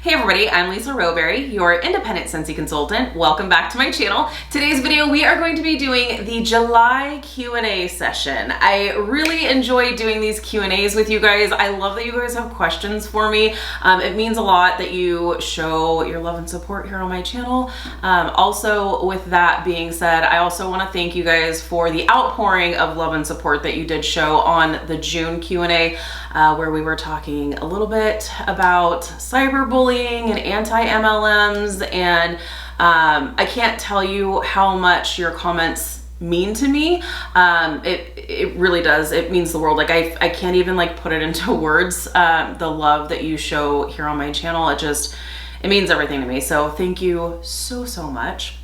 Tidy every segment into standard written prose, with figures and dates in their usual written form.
Hey everybody, I'm Lisa Rowberry, your independent Scentsy consultant. Welcome back to my channel. Today's video, we are going to be doing the July Q&A session. I really enjoy doing these Q&As with you guys. I love that you guys have questions for me. It means a lot that you show your love and support here on my channel. Also, with that being said, I also want to thank you guys for the outpouring of love and support that you did show on the June Q&A, where we were talking a little bit about cyberbullying and anti-MLMs, and I can't tell you how much your comments mean to me. It really does. It means the world. Like I can't even like put it into words, the love that you show here on my channel. It means everything to me. So thank you so much.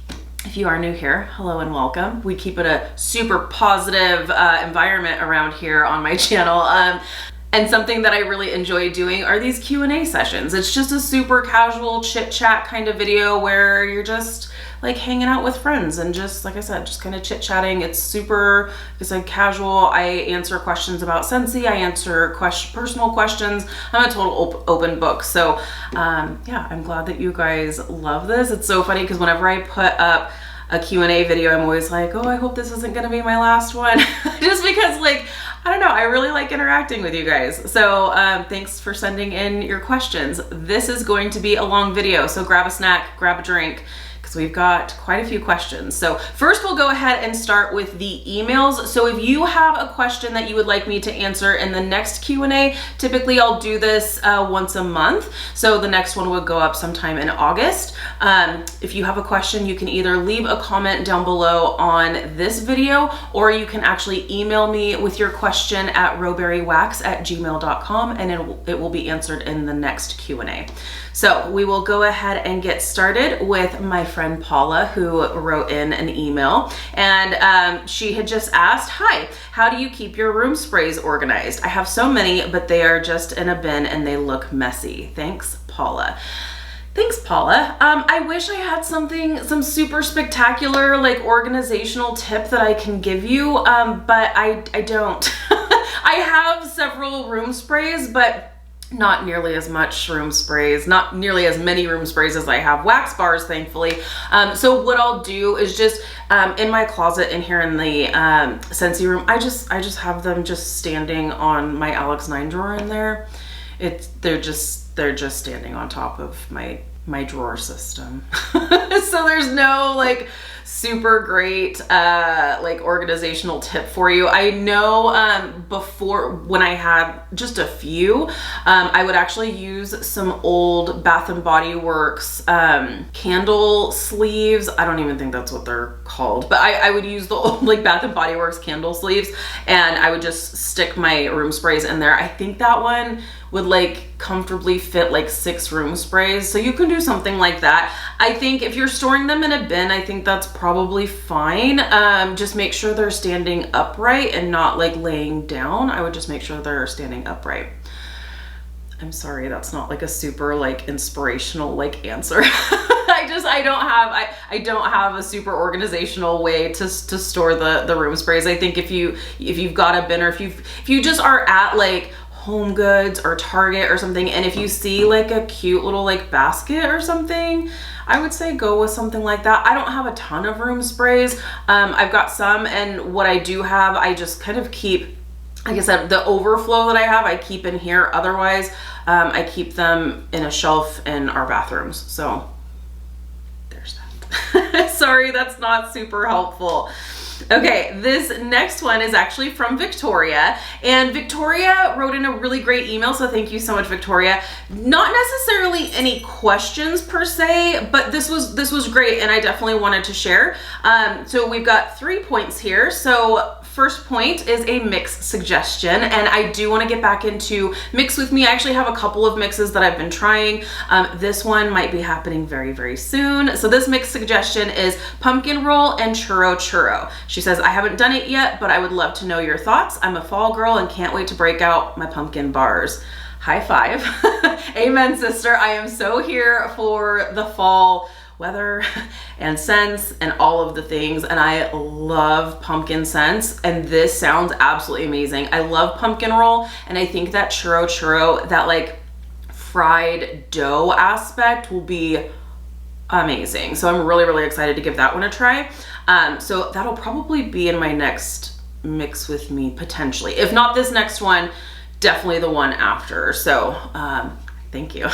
If you are new here, hello and welcome. We keep it a super positive environment around here on my channel. And something that I really enjoy doing are these Q&A sessions. It's just a super casual chit chat kind of video where you're just like hanging out with friends and just, like I said, just kind of chit chatting. It's super, it's like casual. I answer questions about Scentsy. I answer personal questions. I'm a total open book. So yeah, I'm glad that you guys love this. It's so funny because whenever I put up a Q&A video, I'm always like, oh, I hope this isn't gonna be my last one. Just because like, I don't know, I really like interacting with you guys. So thanks for sending in your questions. This is going to be a long video, so grab a snack, grab a drink, because we've got quite a few questions. So first we'll go ahead and start with the emails. So if you have a question that you would like me to answer in the next Q&A, typically I'll do this once a month. So the next one would go up sometime in August. If you have a question, you can either leave a comment down below on this video, or you can actually email me with your question at rowberrywax@gmail.com, and it will be answered in the next Q&A. So we will go ahead and get started with my friend Paula, who wrote in an email, and she had just asked, hi, how do you keep your room sprays organized? I have so many, but they are just in a bin and they look messy. Thanks, Paula. Thanks, Paula. I wish I had some super spectacular like organizational tip that I can give you, but I don't. I have several room sprays, but not nearly as much room sprays, not nearly as many room sprays as I have wax bars, thankfully. So what I'll do is just in my closet in here in the Scentsy room, I just have them just standing on my Alex 9 drawer in there. They're just standing on top of my drawer system. So there's no like super great like organizational tip for you. I know before, when I had just a few, I would actually use some old Bath and Body Works candle sleeves. I don't even think that's what they're called, but I would use the old like Bath and Body Works candle sleeves, and I would just stick my room sprays in there. I think that one would like comfortably fit like 6 room sprays. So you can do something like that. I think if you're storing them in a bin, I think that's probably fine. Just make sure they're standing upright and not like laying down. I would just make sure they're standing upright. I'm sorry, that's not like a super like inspirational like answer. I don't have a super organizational way to store the room sprays. I think if you've got a bin, or if you just are at like Home Goods or Target or something, and if you see like a cute little like basket or something, I would say go with something like that. I don't have a ton of room sprays. I've got some, and what I do have, I just kind of keep, like I said, the overflow that I have, I keep in here. Otherwise, I keep them in a shelf in our bathrooms. So there's that. Sorry, that's not super helpful. Okay, this next one is actually from Victoria, and Victoria wrote in a really great email, so thank you so much, Victoria. Not necessarily any questions per se, but this was great, and I definitely wanted to share. So we've got 3 points here. So first point is a mix suggestion, and I do want to get back into mix with me. I actually have a couple of mixes that I've been trying. This one might be happening very soon. So this mix suggestion is pumpkin roll and churro. She says, I haven't done it yet, but I would love to know your thoughts. I'm a fall girl and can't wait to break out my pumpkin bars. High five. Amen, sister. I am so here for the fall weather and scents and all of the things, and I love pumpkin scents, and this sounds absolutely amazing. I love pumpkin roll, and I think that churro, that like fried dough aspect will be amazing. So I'm really, really excited to give that one a try. So that'll probably be in my next mix with me potentially. If not this next one, definitely the one after. So thank you.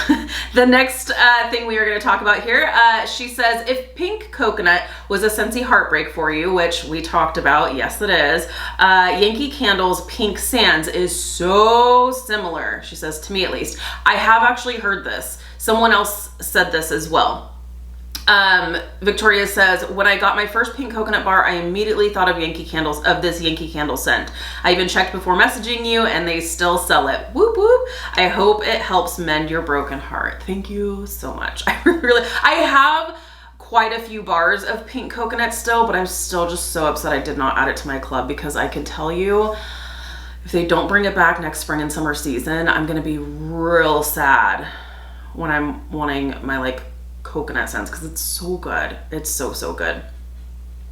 The next thing we are going to talk about here, she says, if pink coconut was a Scentsy heartbreak for you, which we talked about, yes it is, Yankee Candle's Pink Sands is so similar, she says, to me at least. I have actually heard this. Someone else said this as well. Victoria says, when I got my first pink coconut bar, I immediately thought of this Yankee Candle scent. I even checked before messaging you and they still sell it. Whoop whoop. I hope it helps mend your broken heart. Thank you so much. I have quite a few bars of pink coconut still, but I'm still just so upset I did not add it to my club, because I can tell you, if they don't bring it back next spring and summer season, I'm going to be real sad when I'm wanting my like coconut scents, because it's so good. It's so, so good.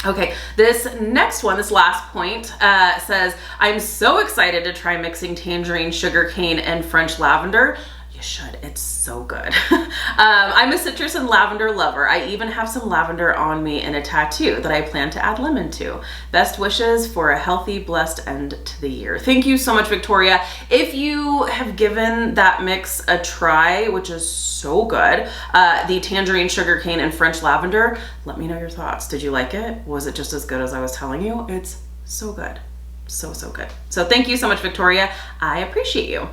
Okay, this next one, this last point, says, I'm so excited to try mixing tangerine, sugarcane, and French lavender. You should, it's so good. I'm a citrus and lavender lover. I even have some lavender on me in a tattoo that I plan to add lemon to. Best wishes for a healthy, blessed end to the year. Thank you so much, Victoria. If you have given that mix a try, which is so good, the tangerine, sugarcane, and French lavender, let me know your thoughts. Did you like it? Was it just as good as I was telling you? It's so good. So, so good. So thank you so much, Victoria. I appreciate you.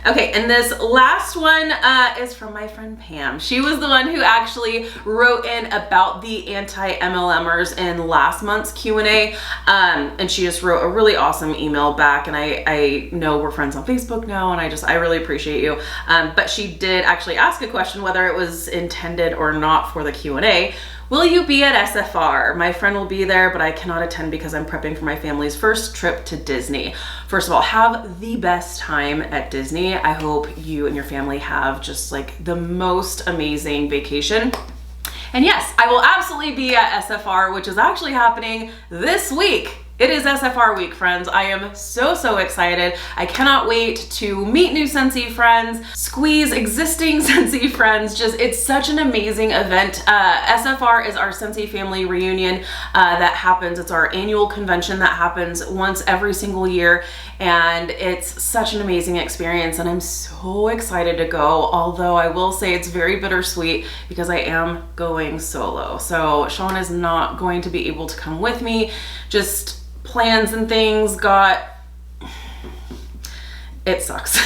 Okay, and this last one is from my friend Pam. She was the one who actually wrote in about the anti-MLMers in last month's Q&A, and she just wrote a really awesome email back, and I know we're friends on Facebook now, and I really appreciate you. But she did actually ask a question, whether it was intended or not for the Q&A. Will you be at SFR? My friend will be there, but I cannot attend because I'm prepping for my family's first trip to Disney. First of all, have the best time at Disney. I hope you and your family have just like the most amazing vacation. And yes, I will absolutely be at SFR, which is actually happening this week. It is SFR week, friends. I am so, so excited. I cannot wait to meet new Scentsy friends, squeeze existing Scentsy friends. Just, it's such an amazing event. SFR is our Scentsy family reunion that happens. It's our annual convention that happens once every single year. And it's such an amazing experience. And I'm so excited to go. Although I will say it's very bittersweet because I am going solo. So Sean is not going to be able to come with me. Just plans and things it sucks.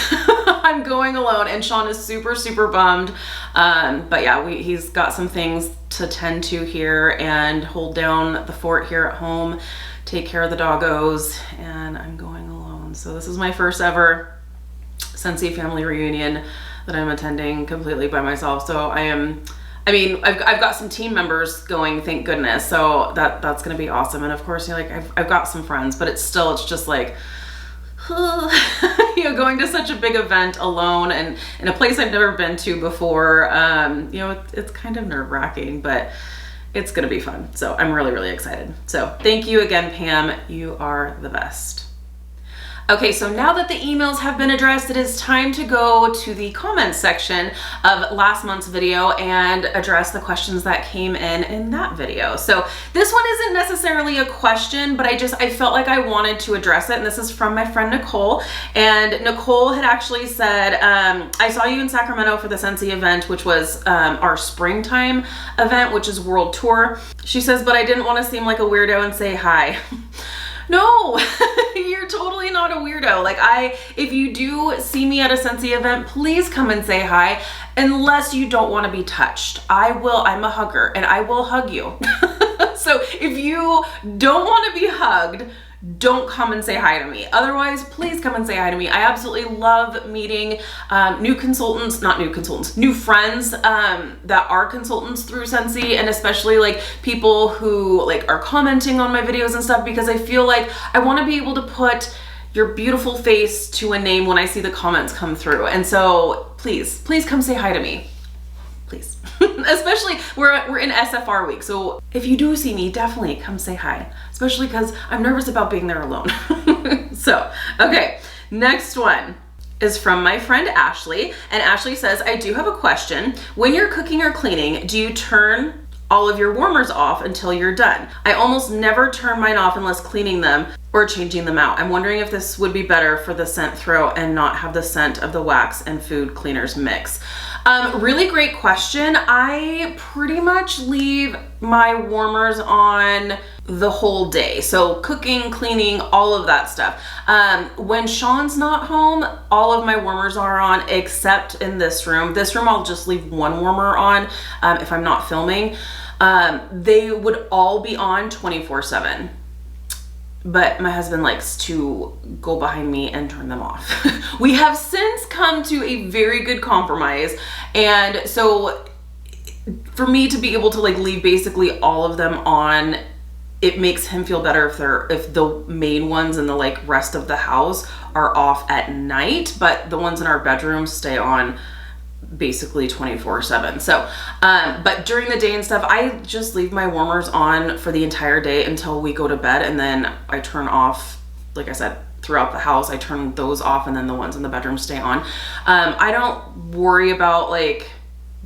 I'm going alone, and Sean is super, super bummed. But yeah, he's got some things to tend to here and hold down the fort here at home, take care of the doggos, and I'm going alone. So this is my first ever Scentsy family reunion that I'm attending completely by myself. So I've got some team members going, thank goodness. So that's gonna be awesome. And of course, I've got some friends, but it's just like, going to such a big event alone and in a place I've never been to before. It's kind of nerve-wracking, but it's gonna be fun. So I'm really, really excited. So thank you again, Pam. You are the best. Okay, so now that the emails have been addressed, it is time to go to the comments section of last month's video and address the questions that came in that video. So this one isn't necessarily a question, but I felt like I wanted to address it, and this is from my friend Nicole. And Nicole had actually said, I saw you in Sacramento for the Scentsy event, which was our springtime event, which is World Tour. She says, but I didn't want to seem like a weirdo and say hi. No, you're totally not a weirdo. If you do see me at a Scentsy event, please come and say hi, unless you don't want to be touched. I'm a hugger, and I will hug you. So if you don't want to be hugged, don't come and say hi to me. Otherwise, please come and say hi to me. I absolutely love meeting new friends that are consultants through Scentsy, and especially people who are commenting on my videos and stuff, because I feel like I want to be able to put your beautiful face to a name when I see the comments come through. And so please come say hi to me. Please. Especially we're in SFR week, so if you do see me, definitely come say hi, especially because I'm nervous about being there alone. So okay, next one. is from my friend Ashley, and Ashley says, I do have a question. When you're cooking or cleaning, do you turn all of your warmers off until you're done? I almost never turn mine off unless cleaning them or changing them out. I'm wondering if this would be better for the scent throw and not have the scent of the wax and food cleaners mix. Really great question. I pretty much leave my warmers on the whole day. So cooking, cleaning, all of that stuff. When Sean's not home, all of my warmers are on except in this room. This room, I'll just leave one warmer on if I'm not filming. They would all be on 24/7. But my husband likes to go behind me and turn them off. We have since come to a very good compromise. And so for me to be able to like leave basically all of them on, it makes him feel better if the main ones in the like rest of the house are off at night, but the ones in our bedroom stay on basically 24/7. So but during the day and stuff, I just leave my warmers on for the entire day until we go to bed, and then I turn off, like I said, throughout the house I turn those off, and then the ones in the bedroom stay on. I don't worry about like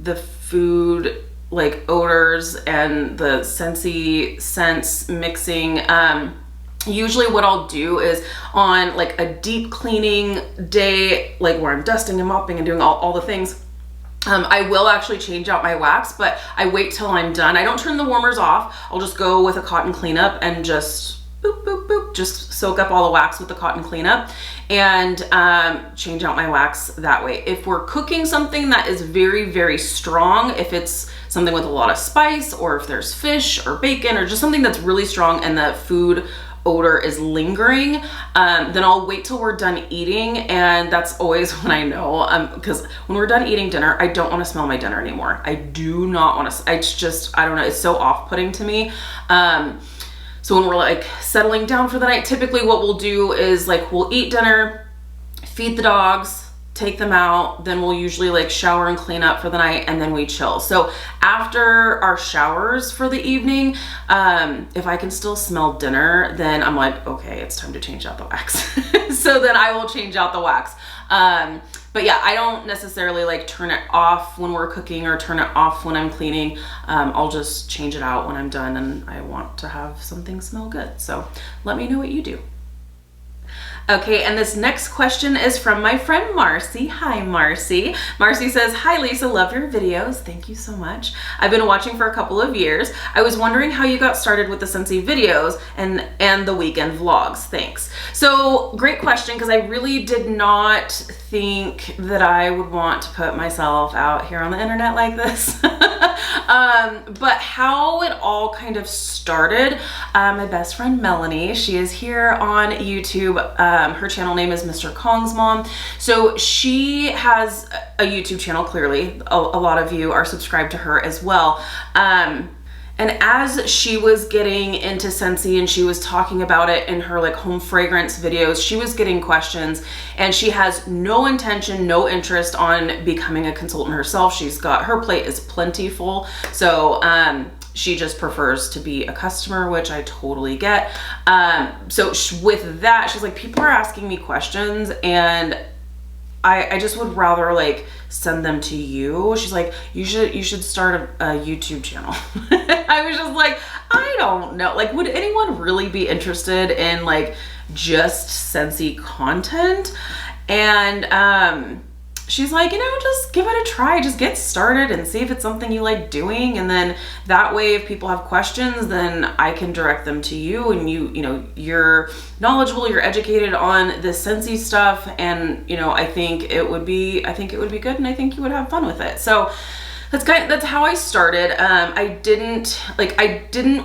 the food like odors and the scentsy scents mixing. Usually what I'll do is on like a deep cleaning day, like where I'm dusting and mopping and doing all the things, I will actually change out my wax, but I wait till I'm done. I don't turn the warmers off. I'll just go with a cotton cleanup and just boop, boop, boop, just soak up all the wax with the cotton cleanup and change out my wax that way. If we're cooking something that is very, very strong, if it's something with a lot of spice, or if there's fish or bacon or just something that's really strong and the food odor is lingering, then I'll wait till we're done eating, and that's always when I know, because when we're done eating dinner, I don't want to smell my dinner anymore. I do not want to, it's just, I don't know, it's so off-putting to me. So when we're like settling down for the night, typically what we'll do is like we'll eat dinner, feed the dogs, take them out, then we'll usually like shower and clean up for the night, and then we chill. So after our showers for the evening, if I can still smell dinner, then I'm like, okay, it's time to change out the wax. So then I will change out the wax. But yeah, I don't necessarily like turn it off when we're cooking or turn it off when I'm cleaning. I'll just change it out when I'm done and I want to have something smell good. So let me know what you do. Okay, and this next question is from my friend Marcy. Hi, Marcy. Marcy says, hi, Lisa, love your videos. Thank you so much. I've been watching for a couple of years. I was wondering how you got started with the Scentsy videos and the weekend vlogs. Thanks. So great question, because I really did not think that I would want to put myself out here on the internet like this. But how it all kind of started, my best friend Melanie, she is here on YouTube. Her channel name is Mr. Kong's Mom. So she has a YouTube channel, clearly. A lot of you are subscribed to her as well. And as she was getting into Scentsy and she was talking about it in her like home fragrance videos, she was getting questions, and she has no intention, no interest on becoming a consultant herself. She's got, her plate is plenty full. So, she just prefers to be a customer, which I totally get. So with that, she's like, people are asking me questions and I just would rather like send them to you. She's like, you should start a YouTube channel. I was just like, I don't know. Like, would anyone really be interested in like just Scentsy content? And she's like, you know, just give it a try. Just get started and see if it's something you like doing. And then that way, if people have questions, then I can direct them to you, and you know, you're knowledgeable, you're educated on this Scentsy stuff. And, you know, I think it would be good, and I think you would have fun with it. So that's how I started. I didn't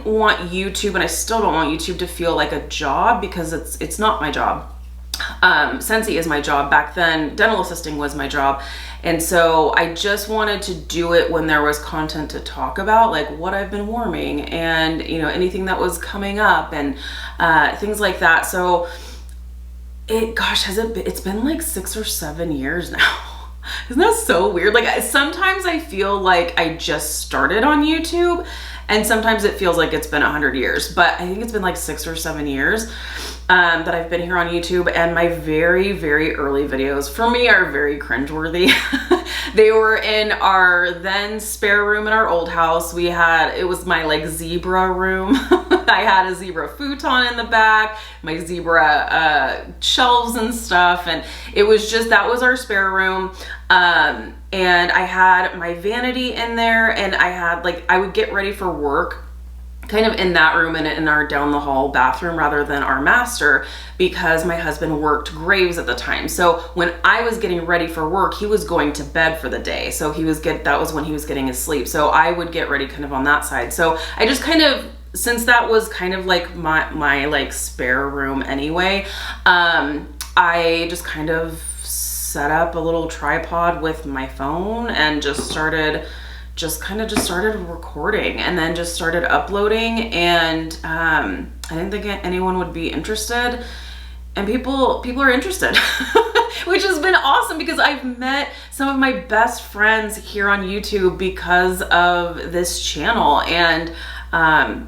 want YouTube, and I still don't want YouTube to feel like a job, because it's not my job. Scentsy is my job. Back then, dental assisting was my job. And so I just wanted to do it when there was content to talk about, like what I've been warming and, you know, anything that was coming up and things like that. So it's been like 6 or 7 years now. Isn't that so weird? Like sometimes I feel like I just started on YouTube, And sometimes it feels like it's been 100 years, but I think it's been like 6 or 7 years that I've been here on YouTube, and my very, very early videos for me are very cringeworthy. They were in our then spare room in our old house. It was my like zebra room. I had a zebra futon in the back, my zebra shelves and stuff, and it was just, that was our spare room. And I had my vanity in there, and I had like, I would get ready for work kind of in that room and in our down the hall bathroom rather than our master, because my husband worked graves at the time. So when I was getting ready for work, he was going to bed for the day. So that was when he was getting his sleep. So I would get ready kind of on that side. So I just kind of, since that was kind of like my like spare room anyway, I just kind of set up a little tripod with my phone and just started recording, and then just started uploading, and I didn't think anyone would be interested, and people are interested. Which has been awesome, because I've met some of my best friends here on YouTube because of this channel, and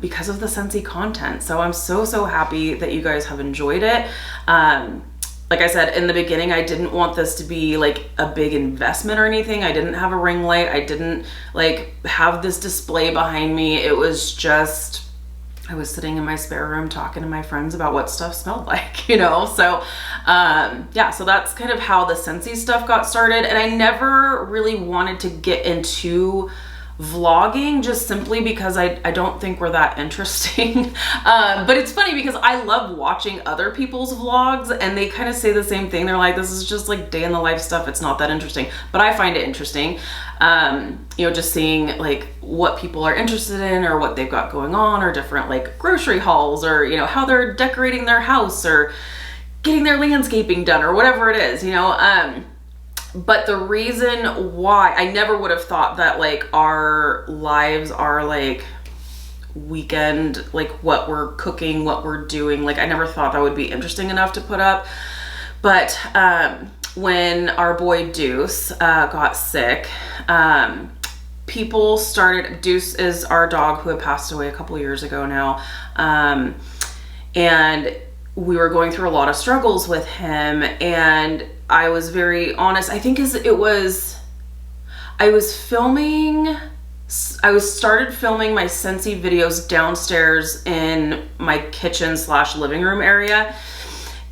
because of the Scentsy content. So I'm so happy that you guys have enjoyed it. Like I said, in the beginning, I didn't want this to be like a big investment or anything. I didn't have a ring light. I didn't like have this display behind me. It was just, I was sitting in my spare room talking to my friends about what stuff smelled like, you know? So yeah, so that's kind of how the Scentsy stuff got started. And I never really wanted to get into vlogging, just simply because I don't think we're that interesting. But it's funny because I love watching other people's vlogs, and they kind of say the same thing. They're like, this is just like day in the life stuff. It's not that interesting, but I find it interesting. You know, just seeing like what people are interested in, or what they've got going on, or different like grocery hauls, or, you know, how they're decorating their house or getting their landscaping done, or whatever it is, you know. But the reason why I never would have thought that like our lives are like weekend, like what we're cooking, what we're doing, like I never thought that would be interesting enough to put up. But when our boy Deuce got sick, people started, Deuce is our dog who had passed away a couple years ago now, and we were going through a lot of struggles with him, and I was very honest. I think I started filming my Scentsy videos downstairs in my kitchen / living room area.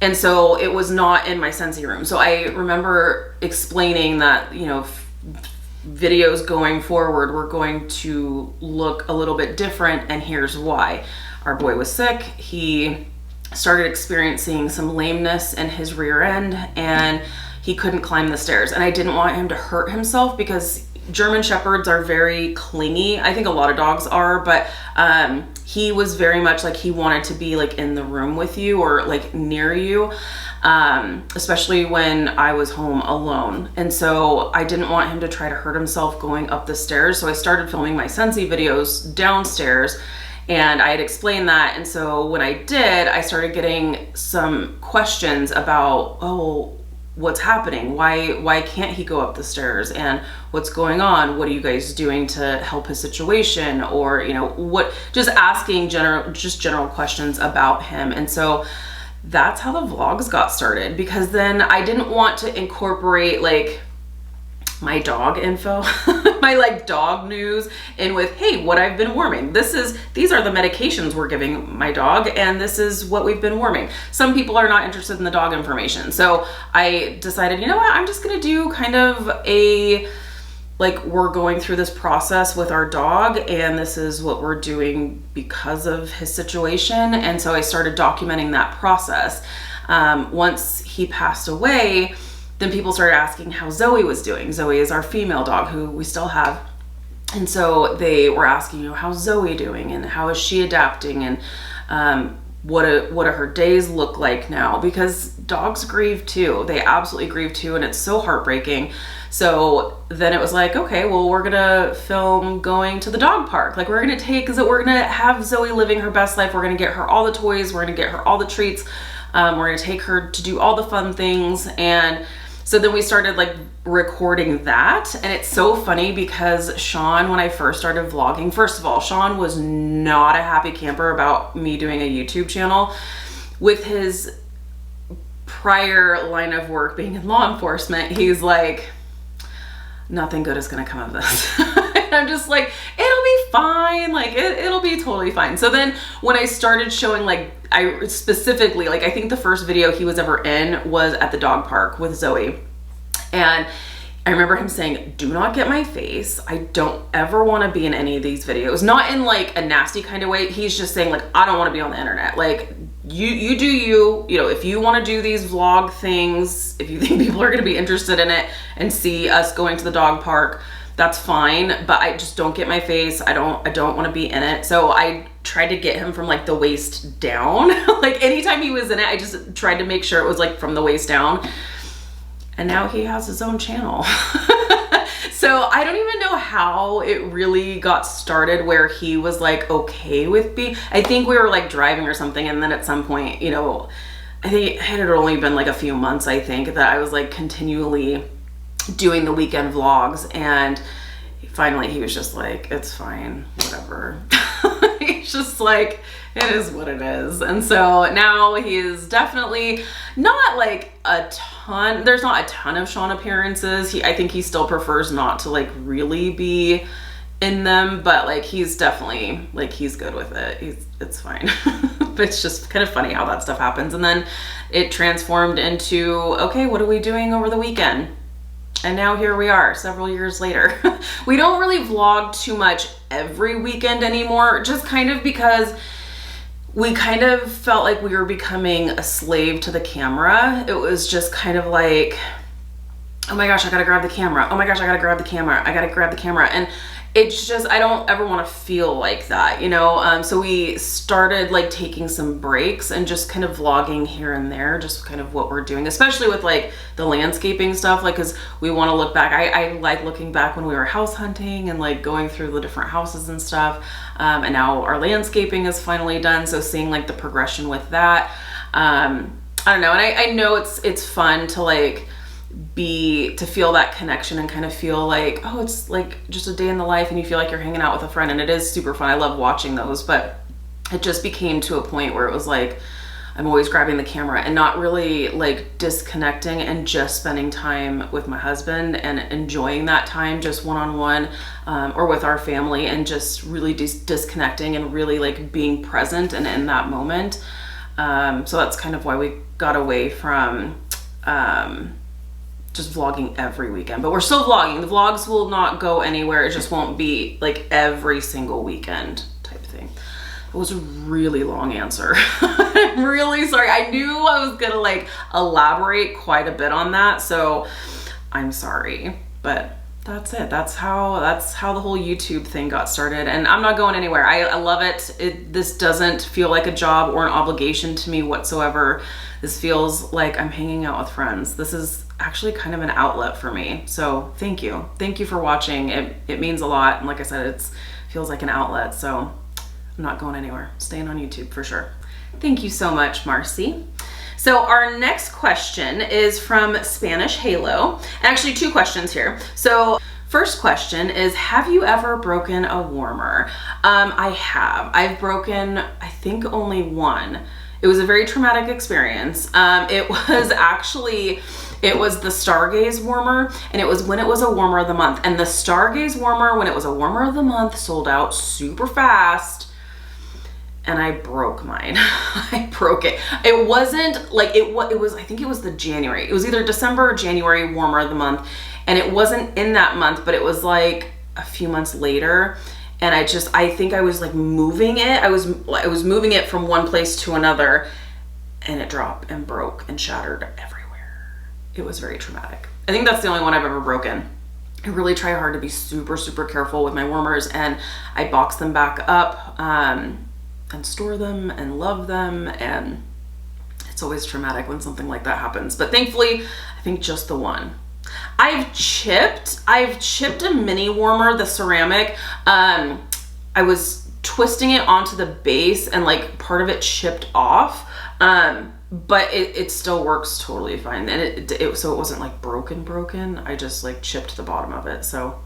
And so it was not in my Scentsy room. So I remember explaining that, you know, videos going forward were going to look a little bit different, and here's why. Our boy was sick. He started experiencing some lameness in his rear end, and he couldn't climb the stairs. And I didn't want him to hurt himself, because German Shepherds are very clingy. I think a lot of dogs are, but he was very much like he wanted to be like in the room with you, or like near you, especially when I was home alone. And so I didn't want him to try to hurt himself going up the stairs. So I started filming my Scentsy videos downstairs, and I had explained that. And so when I did, I started getting some questions about, oh, what's happening? Why can't he go up the stairs? And what's going on? What are you guys doing to help his situation? Or, you know, just asking general questions about him. And so that's how the vlogs got started, because then I didn't want to incorporate like my dog info, my like dog news in with, hey, what I've been warming. These are the medications we're giving my dog, and this is what we've been warming. Some people are not interested in the dog information. So I decided, you know what, I'm just gonna do kind of like, we're going through this process with our dog, and this is what we're doing because of his situation. And so I started documenting that process. Once he passed away, then people started asking how Zoe was doing. Zoe is our female dog who we still have. And so they were asking, you know, how's Zoe doing, and how is she adapting, and what do her days look like now? Because dogs grieve too. They absolutely grieve too, and it's so heartbreaking. So then it was like, okay, well, we're gonna film going to the dog park. Like, we're gonna have Zoe living her best life. We're gonna get her all the toys. We're gonna get her all the treats. We're gonna take her to do all the fun things. And So then we started like recording that, and it's so funny because Sean, when I first started vlogging, first of all, Sean was not a happy camper about me doing a YouTube channel. With his prior line of work being in law enforcement, he's like, nothing good is gonna come of this. And I'm just like, it'll be fine, like it'll be totally fine. So then when I started showing, like, I specifically, like, I think the first video he was ever in was at the dog park with Zoe, and I remember him saying, do not get my face. I don't ever want to be in any of these videos. Not in like a nasty kind of way. He's just saying, like, I don't want to be on the internet. Like, you do you know, if you want to do these vlog things, if you think people are going to be interested in it and see us going to the dog park, that's fine, but I just don't get my face. I don't want to be in it. So I tried to get him from like the waist down. Like anytime he was in it, I just tried to make sure it was like from the waist down. And now he has his own channel. So I don't even know how it really got started where he was like okay with me. I think we were like driving or something, and then at some point, you know, I think it had only been like a few months, I think, that I was like continually doing the weekend vlogs, and finally he was just like, it's fine, whatever. He's just like, it is what it is. And so now he is definitely not like a ton, there's not a ton of Sean appearances. I think he still prefers not to like really be in them, but like he's definitely like, he's good with it. It's fine. But it's just kind of funny how that stuff happens. And then it transformed into, okay, what are we doing over the weekend? And now here we are several years later. We don't really vlog too much every weekend anymore, just kind of because we kind of felt like we were becoming a slave to the camera. It was just kind of like, oh my gosh, I gotta grab the camera. Oh my gosh, I gotta grab the camera. I gotta grab the camera. And it's just, I don't ever want to feel like that, you know? So we started like taking some breaks and just kind of vlogging here and there, just kind of what we're doing, especially with like the landscaping stuff, like, cause we want to look back. I like looking back when we were house hunting and like going through the different houses and stuff. And now our landscaping is finally done. So seeing like the progression with that, I don't know. And I know it's fun to like, to feel that connection and kind of feel like, oh, it's like just a day in the life, and you feel like you're hanging out with a friend, and it is super fun. I love watching those, but it just became to a point where it was like, I'm always grabbing the camera and not really like disconnecting and just spending time with my husband and enjoying that time just one-on-one, or with our family, and just really disconnecting and really like being present and in that moment. So that's kind of why we got away from just vlogging every weekend, but we're still vlogging. The vlogs will not go anywhere. It just won't be like every single weekend type thing. It was a really long answer. I'm really sorry. I knew I was gonna like elaborate quite a bit on that, so I'm sorry, but that's it. That's how the whole YouTube thing got started, and I'm not going anywhere. I love it. This doesn't feel like a job or an obligation to me whatsoever. This feels like I'm hanging out with friends. This is actually kind of an outlet for me. So thank you. Thank you for watching. It means a lot. And like I said, it feels like an outlet. So I'm not going anywhere. Staying on YouTube for sure. Thank you so much, Marcy. So our next question is from Spanish Halo. And actually 2 questions here. So first question is, have you ever broken a warmer? I have. I've broken, I think, only one. It was a very traumatic experience. It was the Stargaze warmer, and it was when it was a warmer of the month. And the Stargaze warmer, when it was a warmer of the month, sold out super fast, and I broke mine. I broke it. It wasn't like, it was, I think it was the January. It was either December or January warmer of the month, and it wasn't in that month, but it was like a few months later. And I think I was like moving it. I was moving it from one place to another, and it dropped and broke and shattered everywhere. It was very traumatic. I think that's the only one I've ever broken. I really try hard to be super, super careful with my warmers, and I box them back up and store them and love them. And it's always traumatic when something like that happens. But thankfully, I think just the one. I've chipped a mini warmer, the ceramic. I was twisting it onto the base, and like part of it chipped off. but it still works totally fine. And so it wasn't like broken. I just like chipped the bottom of it. So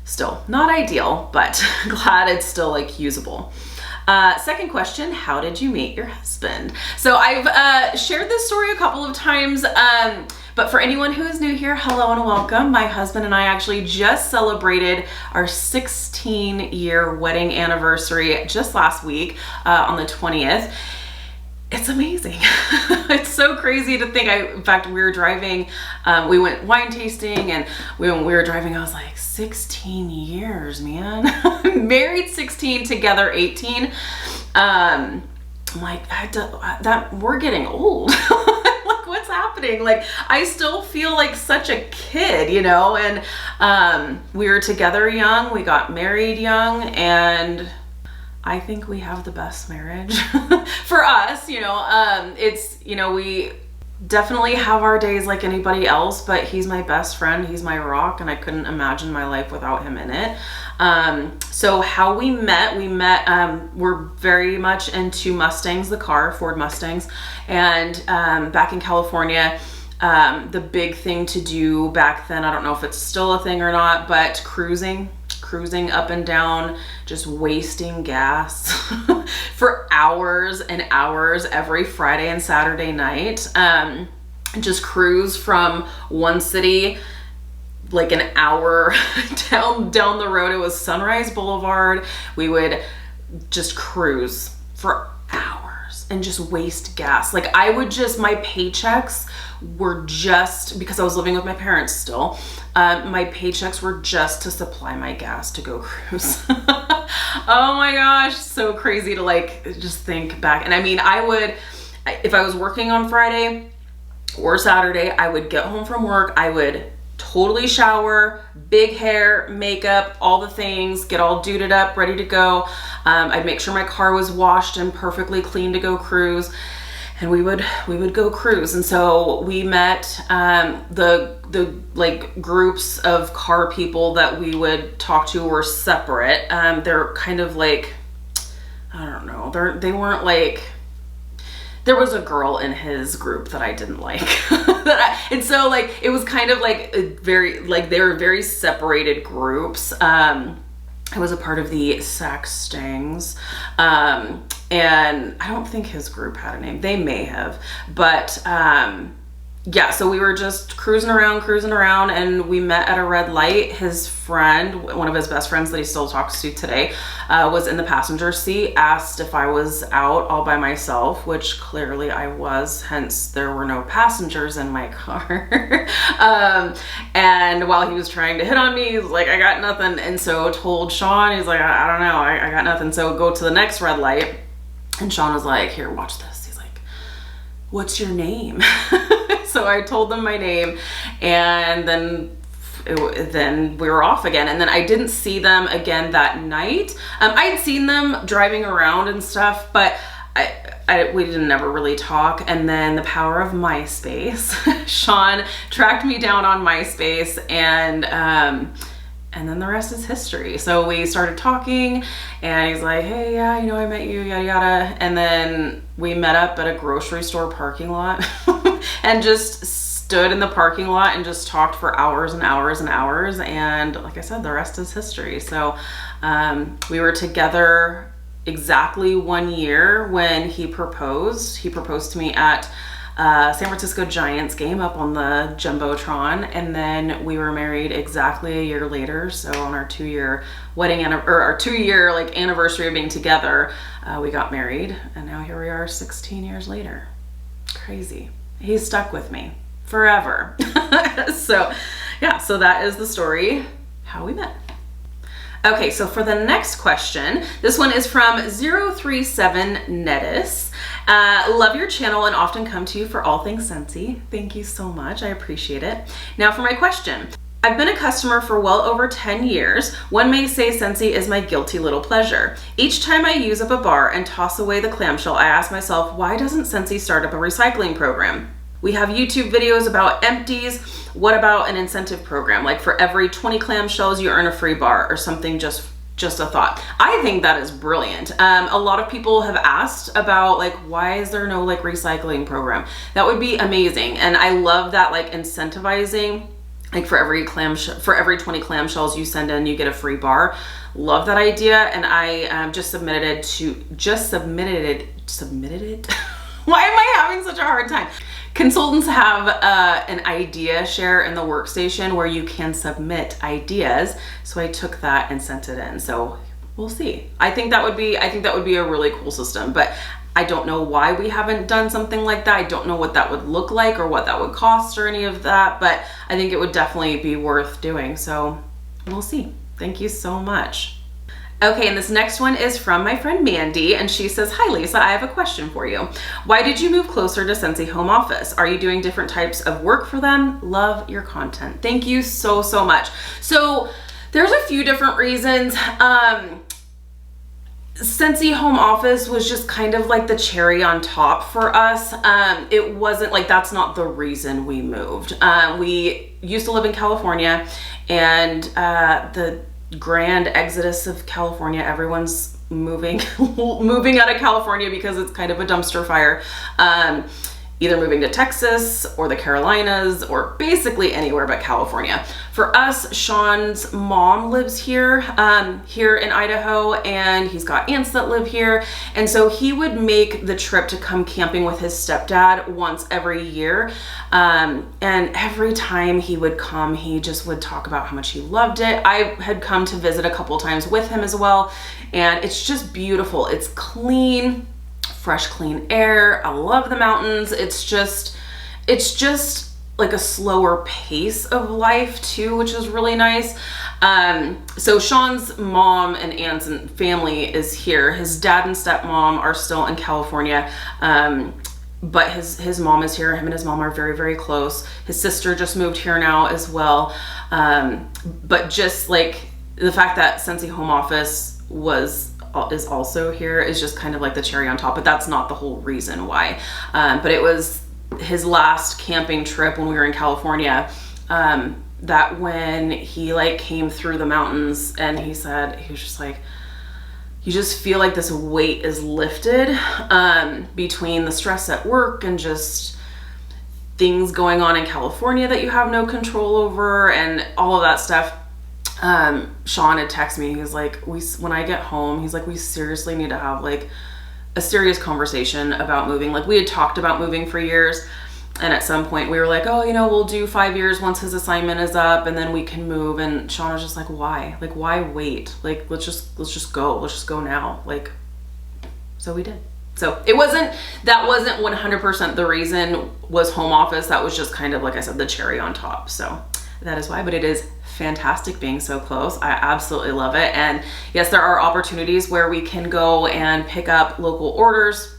still not ideal, but glad it's still like usable. Second question, how did you meet your husband? So I've shared this story a couple of times, but for anyone who is new here, hello and welcome. My husband and I actually just celebrated our 16-year wedding anniversary just last week on the 20th. It's amazing. It's so crazy to think. In fact, we were driving, we went wine tasting, and when we were driving, I was like, 16 years, man. Married 16, together 18. I'm like, we're getting old. Like, what's happening? Like, I still feel like such a kid, you know? And we were together young, we got married young, and I think we have the best marriage for us, you know. It's, you know, we definitely have our days like anybody else, but he's my best friend, he's my rock, and I couldn't imagine my life without him in it. So how we met, we're very much into Mustangs, the car, Ford Mustangs, and back in California, the big thing to do back then, I don't know if it's still a thing or not, but cruising up and down, just wasting gas for hours and hours every Friday and Saturday night. Just cruise from one city like an hour down the road. It was Sunrise Boulevard. We would just cruise for hours and just waste gas. Like, my paychecks were just, because I was living with my parents still, my paychecks were just to supply my gas to go cruise. Oh my gosh, so crazy to like just think back. And I mean, if I was working on Friday or Saturday, I would get home from work, I would totally shower, big hair, makeup, all the things, get all duded up, ready to go. I'd make sure my car was washed and perfectly clean to go cruise. And we would go cruise. And so we met the like groups of car people that we would talk to were separate. They're kind of like, I don't know, they weren't like, there was a girl in his group that I didn't like. And so like, it was kind of like they were very separated groups. I was a part of the Saxtangs. And I don't think his group had a name. They may have, but yeah, so we were just cruising around, and we met at a red light. His friend, one of his best friends that he still talks to today, was in the passenger seat, asked if I was out all by myself, which clearly I was, hence there were no passengers in my car. And while he was trying to hit on me, he was like, I got nothing. And so told Sean, he's like, I don't know, I got nothing. So go to the next red light. And Sean was like, here, watch this. He's like, what's your name? So I told them my name, and then we were off again. And then I didn't see them again that night. I had seen them driving around and stuff, but we didn't ever really talk. And then the power of MySpace, Sean tracked me down on MySpace, and then the rest is history. So we started talking, and he's like, hey, yeah, you know, I met you, yada, yada. And then we met up at a grocery store parking lot and just stood in the parking lot and just talked for hours and hours and hours. And like I said, the rest is history. So we were together exactly 1 year when he proposed. He proposed to me at San Francisco Giants game up on the Jumbotron, and then we were married exactly a year later. So on our 2-year wedding or our 2-year like anniversary of being together, we got married, and now here we are 16 years later. Crazy. He's stuck with me forever. So yeah, so that is the story how we met. Okay, so for the next question, this one is from 037 Nettis. Love your channel and often come to you for all things Scentsy. Thank you so much, I appreciate it. Now for my question. I've been a customer for well over 10 years. One may say Scentsy is my guilty little pleasure. Each time I use up a bar and toss away the clamshell, I ask myself, why doesn't Scentsy start up a recycling program? We have YouTube videos about empties. What about an incentive program? Like for every 20 clamshells, you earn a free bar or something just just a thought. I think that is brilliant. A lot of people have asked about like, why is there no like recycling program? That would be amazing. And I love that, like incentivizing, like for every 20 clamshells you send in, you get a free bar. Love that idea. And I just submitted it. Why am I having such a hard time? Consultants have an idea share in the workstation where you can submit ideas. So I took that and sent it in. So we'll see. I think that would be a really cool system, but I don't know why we haven't done something like that. I don't know what that would look like or what that would cost or any of that, but I think it would definitely be worth doing. So we'll see. Thank you so much. Okay, and this next one is from my friend Mandy, and she says, "Hi Lisa, I have a question for you. Why did you move closer to Scentsy Home Office? Are you doing different types of work for them? Love your content." Thank you so much. So there's a few different reasons. Scentsy Home Office was just kind of like the cherry on top for us. It wasn't like, that's not the reason we moved. We used to live in California, and the grand exodus of California, everyone's moving out of California because it's kind of a dumpster fire. Either moving to Texas or the Carolinas or basically anywhere but California. For us, Sean's mom lives here, here in Idaho, and he's got aunts that live here. And so he would make the trip to come camping with his stepdad once every year. And every time he would come, he just would talk about how much he loved it. I had come to visit a couple times with him as well. And it's just beautiful. It's clean, fresh, clean air. I love the mountains. It's just like a slower pace of life too, which is really nice. So Sean's mom and aunts and family is here. His dad and stepmom are still in California. But his mom is here. Him and his mom are very, very close. His sister just moved here now as well. But just like the fact that Scentsy Home Office is also here is just kind of like the cherry on top, but that's not the whole reason why. But it was his last camping trip when we were in California, that when he like came through the mountains, and he was just like, you just feel like this weight is lifted, between the stress at work and just things going on in California that you have no control over and all of that stuff. Sean had texted me, he was like, when I get home, he's like, we seriously need to have like a serious conversation about moving. Like, we had talked about moving for years, and at some point we were like, oh, we'll do 5 years once his assignment is up, and then we can move. And Sean was just like, why? Like, why wait? Like, let's just go now. Like, so we did. So that wasn't 100% the reason was home office. That was just kind of, like I said, the cherry on top. So that is why, but it is fantastic being so close. I absolutely love it. And yes, there are opportunities where we can go and pick up local orders,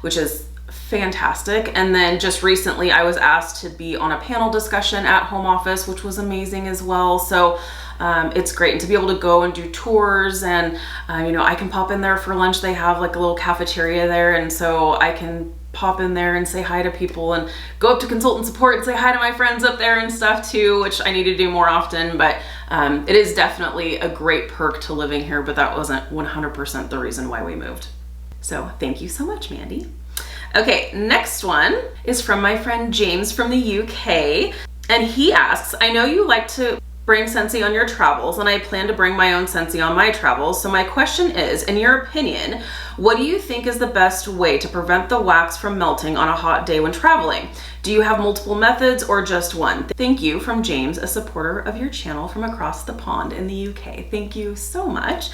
which is fantastic. And then just recently I was asked to be on a panel discussion at home office, which was amazing as well. So it's great. And to be able to go and do tours, and I can pop in there for lunch. They have like a little cafeteria there, and so I can pop in there and say hi to people and go up to consultant support and say hi to my friends up there and stuff too, which I need to do more often. But it is definitely a great perk to living here, but that wasn't 100% the reason why we moved. So thank you so much, Mandy. Okay, next one is from my friend James from the UK. And he asks, I know you like to bring Scentsy on your travels, and I plan to bring my own Scentsy on my travels. So my question is, in your opinion, what do you think is the best way to prevent the wax from melting on a hot day when traveling? Do you have multiple methods or just one? Thank you, from James, a supporter of your channel from across the pond in the UK. Thank you so much.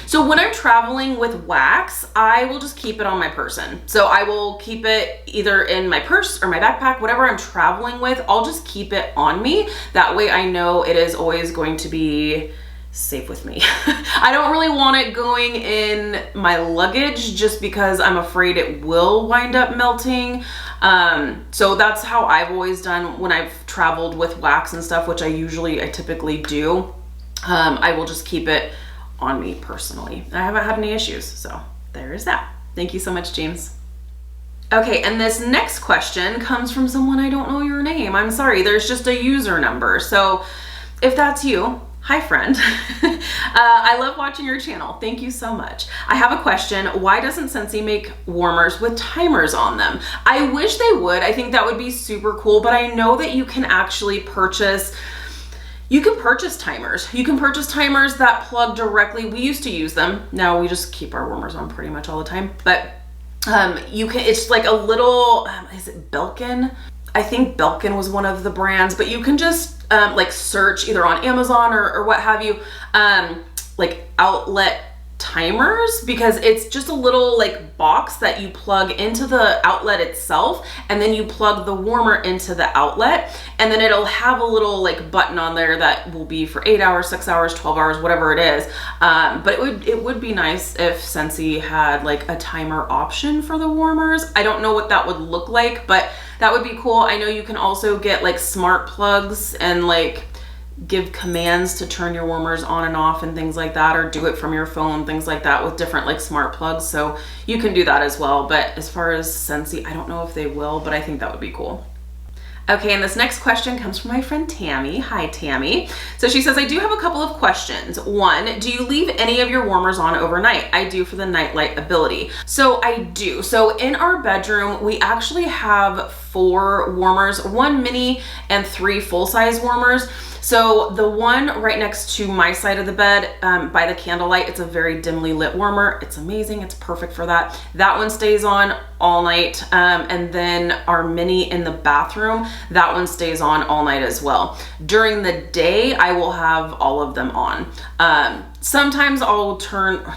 So when I'm traveling with wax, I will just keep it on my person. So I will keep it either in my purse or my backpack, whatever I'm traveling with, I'll just keep it on me. That way I know it is always going to be safe with me. I don't really want it going in my luggage just because I'm afraid it will wind up melting. So that's how I've always done when I've traveled with wax and stuff, which I typically do. I will just keep it on me personally. I haven't had any issues, so there is that. Thank you so much, James. Okay, and this next question comes from someone I don't know your name. I'm sorry, there's just a user number. So if that's you, Hi friend. I love watching your channel. Thank you so much. I have a question. Why doesn't Scentsy make warmers with timers on them? I wish they would. I think that would be super cool, but I know that you can actually purchase timers. You can purchase timers that plug directly. We used to use them. Now we just keep our warmers on pretty much all the time, but it's like a little, is it Belkin? I think Belkin was one of the brands, but you can just like search either on Amazon or what have you, like outlet timers, because it's just a little like box that you plug into the outlet itself, and then you plug the warmer into the outlet, and then it'll have a little like button on there that will be for 8 hours, 6 hours, 12 hours, whatever it is. But it would be nice if Scentsy had like a timer option for the warmers. I don't know what that would look like, but that would be cool. I know you can also get like smart plugs and like give commands to turn your warmers on and off and things like that, or do it from your phone, things like that, with different like smart plugs. So you can do that as well. But as far as Scentsy, I don't know if they will, but I think that would be cool. Okay, and this next question comes from my friend Tammy. Hi, Tammy. So she says, I do have a couple of questions. One, do you leave any of your warmers on overnight? I do for the nightlight ability. So I do. So in our bedroom, we actually have 4 warmers, 1 mini and 3 full-size warmers. So the one right next to my side of the bed, by the candlelight, it's a very dimly lit warmer. It's amazing. It's perfect for that. That one stays on all night. And then our mini in the bathroom, that one stays on all night as well. During the day, I will have all of them on. Sometimes I'll turn,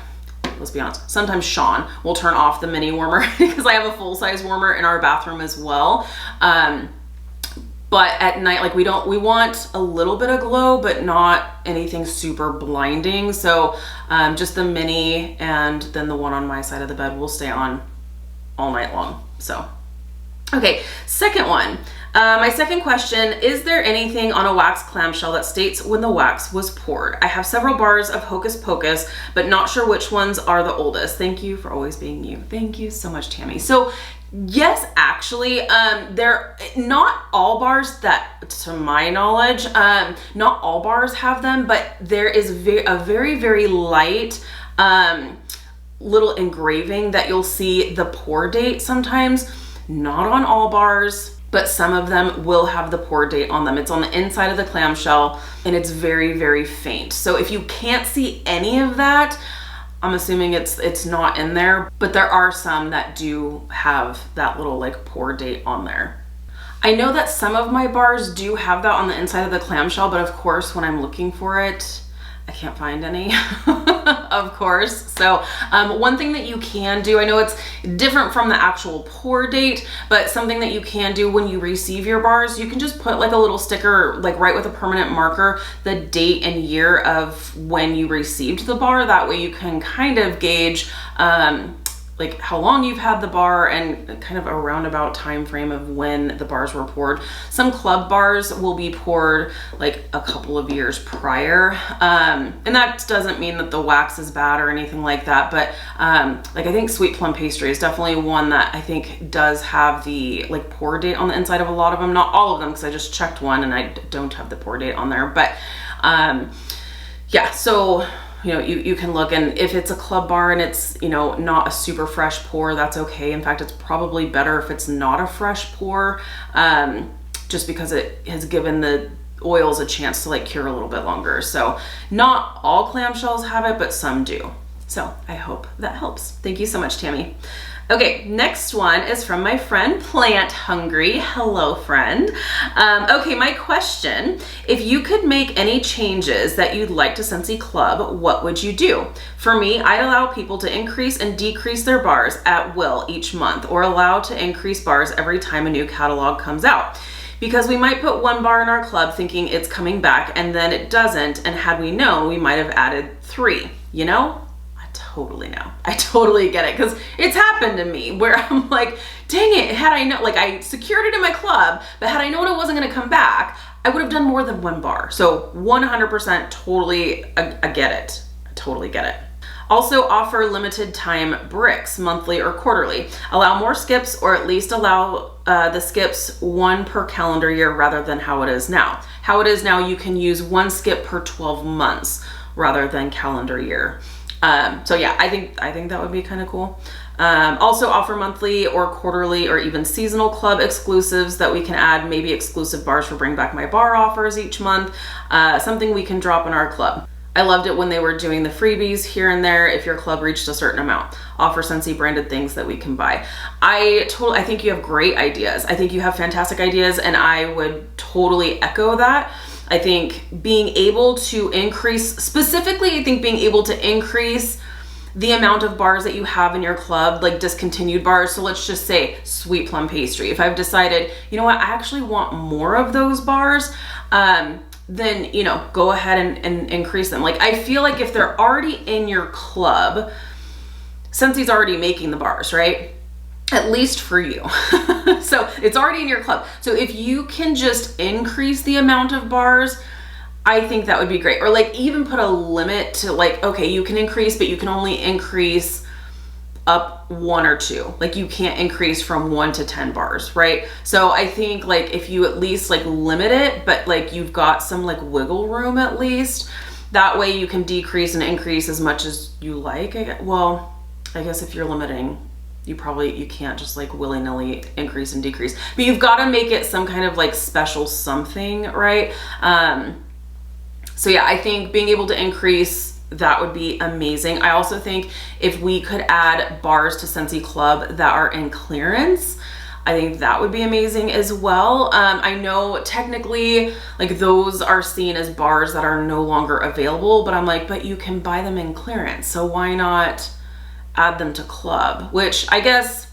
let's be honest, sometimes Sean will turn off the mini warmer because I have a full-size warmer in our bathroom as well. But at night, like we want a little bit of glow, but not anything super blinding. So just the mini and then the one on my side of the bed will stay on all night long. So, okay, second one. My second question, is there anything on a wax clamshell that states when the wax was poured? I have several bars of Hocus Pocus, but not sure which ones are the oldest. Thank you for always being you. Thank you so much, Tammy. So yes, actually, not all bars that, to my knowledge, not all bars have them, but there is a very, very light little engraving that you'll see the pour date sometimes. Not on all bars, but some of them will have the pour date on them. It's on the inside of the clamshell and it's very, very faint. So if you can't see any of that, I'm assuming it's not in there, but there are some that do have that little like pour date on there. I know that some of my bars do have that on the inside of the clamshell, but of course when I'm looking for it, I can't find any, of course. So one thing that you can do, I know it's different from the actual pour date, but something that you can do when you receive your bars, you can just put like a little sticker, like right with a permanent marker, the date and year of when you received the bar. That way you can kind of gauge like how long you've had the bar and kind of a roundabout time frame of when the bars were poured. Some club bars will be poured like a couple of years prior. And that doesn't mean that the wax is bad or anything like that, but like I think Sweet Plum Pastry is definitely one that I think does have the like pour date on the inside of a lot of them. Not all of them, because I just checked one and I don't have the pour date on there, but yeah, so you know, you can look, and if it's a club bar and it's, you know, not a super fresh pour, that's okay. In fact, it's probably better if it's not a fresh pour, just because it has given the oils a chance to like cure a little bit longer. So not all clamshells have it, but some do. So I hope that helps. Thank you so much, Tammy. Okay, next one is from my friend Plant Hungry. Hello, friend. Okay, my question, if you could make any changes that you'd like to Scentsy Club, what would you do? For me, I'd allow people to increase and decrease their bars at will each month, or allow to increase bars every time a new catalog comes out. Because we might put 1 bar in our club thinking it's coming back and then it doesn't, and had we known, we might have added 3, you know? Totally know. I totally get it, because it's happened to me where I'm like, dang it, had I known, like I secured it in my club, but had I known it wasn't going to come back, I would have done more than 1 bar. So 100% totally, I get it. I totally get it. Also offer limited time bricks, monthly or quarterly. Allow more skips, or at least allow the skips 1 per calendar year rather than how it is now. How it is now, you can use 1 skip per 12 months rather than calendar year. So yeah, I think that would be kind of cool. Also offer monthly or quarterly or even seasonal club exclusives that we can add, maybe exclusive bars for Bring Back My Bar offers each month, something we can drop in our club. I loved it when they were doing the freebies here and there if your club reached a certain amount. Offer Scentsy branded things that we can buy. I think you have great ideas. I think you have fantastic ideas, and I would totally echo that. I think being able to increase, specifically, I think being able to increase the amount of bars that you have in your club, like discontinued bars. So let's just say sweet plum pastry. If I've decided, you know what, I actually want more of those bars, then, you know, go ahead and increase them. Like, I feel like if they're already in your club, Scentsy's already making the bars, right? At least for you. So it's already in your club. So if you can just increase the amount of bars, I think that would be great. Or like even put a limit to like, okay, you can increase, but you can only increase up 1 or 2. Like you can't increase from 1 to 10 bars, right? So I think like if you at least like limit it, but like you've got some like wiggle room at least, that way you can decrease and increase as much as you like. Well, I guess if you're limiting, you can't just like willy-nilly increase and decrease, but you've got to make it some kind of like special something, right? So yeah, I think being able to increase, that would be amazing. I also think if we could add bars to Scentsy Club that are in clearance, I think that would be amazing as well. I know technically like those are seen as bars that are no longer available, but I'm like, but you can buy them in clearance. So why not add them to club? Which I guess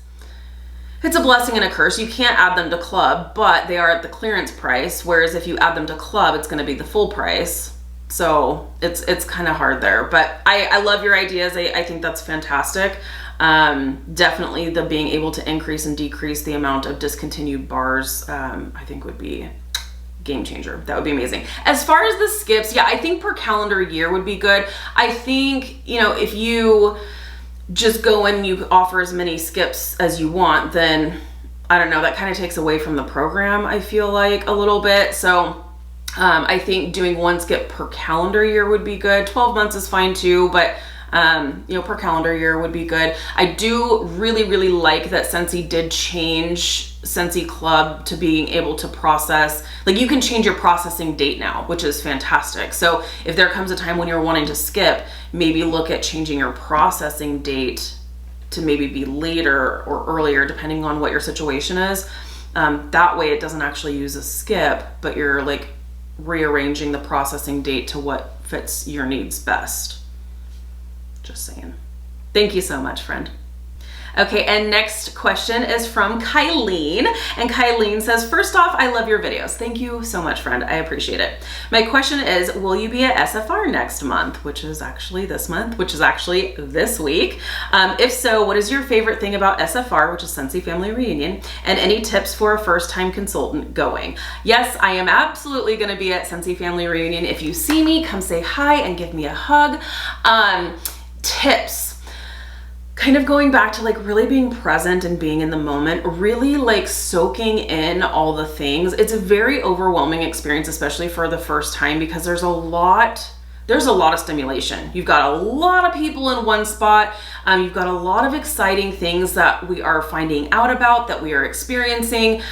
it's a blessing and a curse. You can't add them to club, but they are at the clearance price. Whereas if you add them to club, it's going to be the full price. So it's kind of hard there, but I love your ideas. I think that's fantastic. Definitely the being able to increase and decrease the amount of discontinued bars, I think would be game changer. That would be amazing. As far as the skips, yeah, I think per calendar year would be good. I think, you know, if you just go in and you offer as many skips as you want, then I don't know, that kind of takes away from the program, I feel like a little bit. So I think doing 1 skip per calendar year would be good. 12 months is fine too, but you know, per calendar year would be good. I do really like that Scentsy did change Scentsy Club to being able to process, like you can change your processing date now, which is fantastic. So if there comes a time when you're wanting to skip, maybe look at changing your processing date to maybe be later or earlier, depending on what your situation is. That way it doesn't actually use a skip, but you're like rearranging the processing date to what fits your needs best. Just saying. Thank you so much, friend. Okay, and next question is from Kylene, and Kylene says, first off, I love your videos. Thank you so much, friend. I appreciate it. My question is, will you be at SFR next month, which is actually this month, which is actually this week? If so, what is your favorite thing about SFR, which is Scentsy Family Reunion, and any tips for a first-time consultant going? Yes, I am absolutely gonna be at Scentsy Family Reunion. If you see me, come say hi and give me a hug. Tips. Kind of going back to like really being present and being in the moment, really like soaking in all the things. It's a very overwhelming experience, especially for the first time, because there's a lot of stimulation. You've got a lot of people in one spot. You've got a lot of exciting things that we are finding out about, that we are experiencing.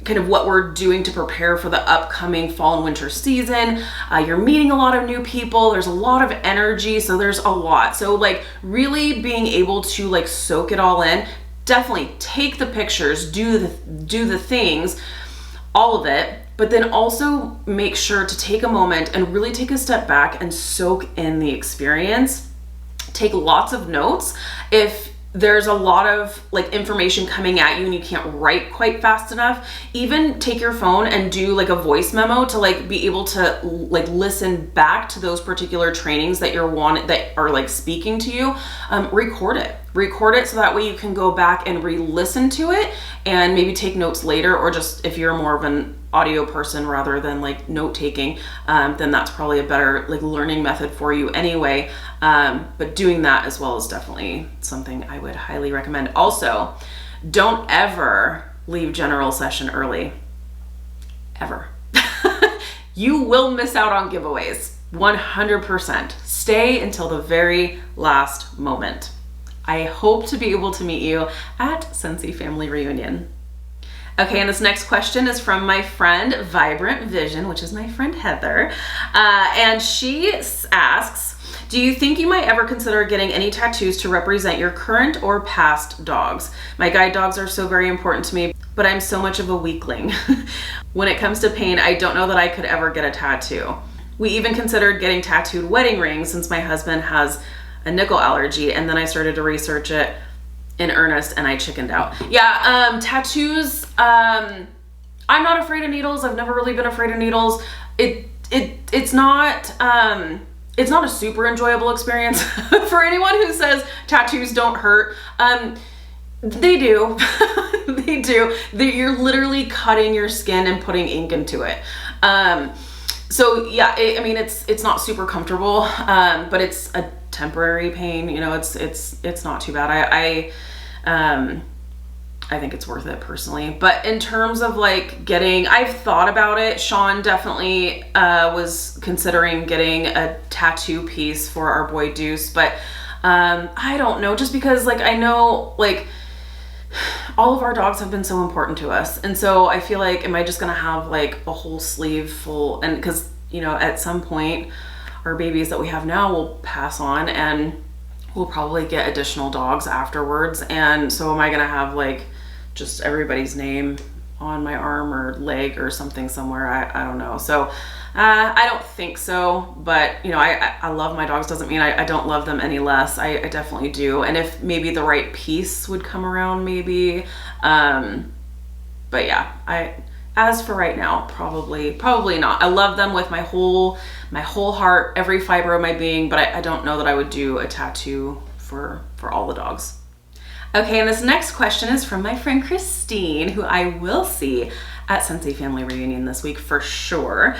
Kind of what we're doing to prepare for the upcoming fall and winter season. You're meeting a lot of new people. There's a lot of energy, so there's a lot. So like really being able to like soak it all in, definitely take the pictures, do the things, all of it, but then also make sure to take a moment and really take a step back and soak in the experience. Take lots of notes. If there's a lot of like information coming at you and you can't write quite fast enough, even take your phone and do like a voice memo to like be able to like listen back to those particular trainings that that are like speaking to you. Record record it so that way you can go back and re-listen to it and maybe take notes later, or just if you're more of an audio person rather than like note taking, then that's probably a better like learning method for you anyway. But doing that as well is definitely something I would highly recommend. Also, don't ever leave general session early, ever. You will miss out on giveaways, 100%. Stay until the very last moment. I hope to be able to meet you at Scentsy Family Reunion. Okay, and this next question is from my friend Vibrant Vision, which is my friend Heather. And she asks, do you think you might ever consider getting any tattoos to represent your current or past dogs? My guide dogs are so very important to me, but I'm so much of a weakling. When it comes to pain, I don't know that I could ever get a tattoo. We even considered getting tattooed wedding rings since my husband has a nickel allergy, and then I started to research it in earnest and I chickened out. Yeah, tattoos, I'm not afraid of needles. I've never really been afraid of needles. It's not a super enjoyable experience. For anyone who says tattoos don't hurt, they do. They do. You're literally cutting your skin and putting ink into it. So yeah, I mean, it's not super comfortable, but it's a temporary pain. You know, it's not too bad. I think it's worth it personally. But in terms of like I've thought about it. Sean definitely was considering getting a tattoo piece for our boy Deuce, but I don't know, just because like I know like all of our dogs have been so important to us, and so I feel like, am I just gonna have like a whole sleeve full? And because, you know, at some point our babies that we have now will pass on and we'll probably get additional dogs afterwards, and so am I gonna have like just everybody's name on my arm or leg or something somewhere? I don't know. So I don't think so, but you know, I love my dogs, doesn't mean I don't love them any less. I definitely do. And if maybe the right piece would come around, maybe, but yeah, as for right now, probably not. I love them with my whole heart, every fiber of my being, but I don't know that I would do a tattoo for all the dogs. Okay, and this next question is from my friend Christine, who I will see at Scentsy Family Reunion this week for sure.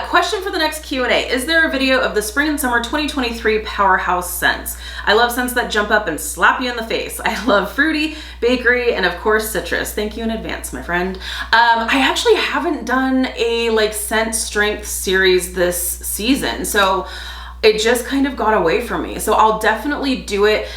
Question for the next Q&A. Is there a video of the spring and summer 2023 powerhouse scents? I love scents that jump up and slap you in the face. I love fruity, bakery, and of course citrus. Thank you in advance, my friend. I actually haven't done a like scent strength series this season, so it just kind of got away from me. So I'll definitely do it.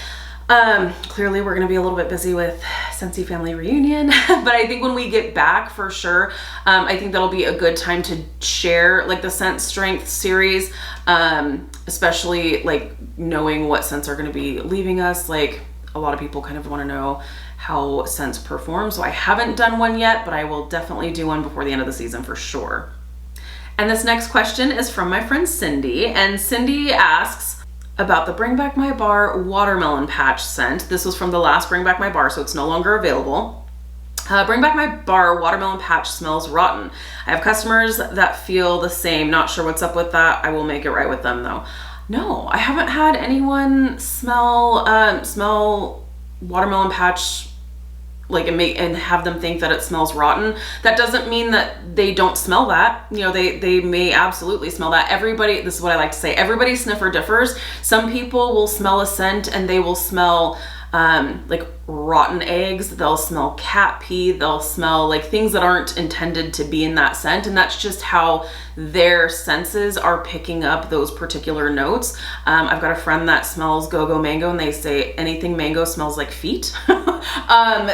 Clearly we're going to be a little bit busy with Scentsy Family Reunion, but I think when we get back for sure, I think that'll be a good time to share like the scent strength series, especially like knowing what scents are going to be leaving us. Like a lot of people kind of want to know how scents perform. So I haven't done one yet, but I will definitely do one before the end of the season for sure. And this next question is from my friend Cindy, and Cindy asks about the Bring Back My Bar watermelon patch scent. This was from the last Bring Back My Bar, so it's no longer available. Bring Back My Bar watermelon patch smells rotten. I have customers that feel the same. Not sure what's up with that. I will make it right with them though. No, I haven't had anyone smell watermelon patch like and have them think that it smells rotten. That doesn't mean that they don't smell that. You know, they may absolutely smell that. Everybody, this is what I like to say, everybody sniffer differs. Some people will smell a scent and they will smell like rotten eggs, they'll smell cat pee, they'll smell like things that aren't intended to be in that scent, and that's just how their senses are picking up those particular notes. I've got a friend that smells go-go mango and they say anything mango smells like feet.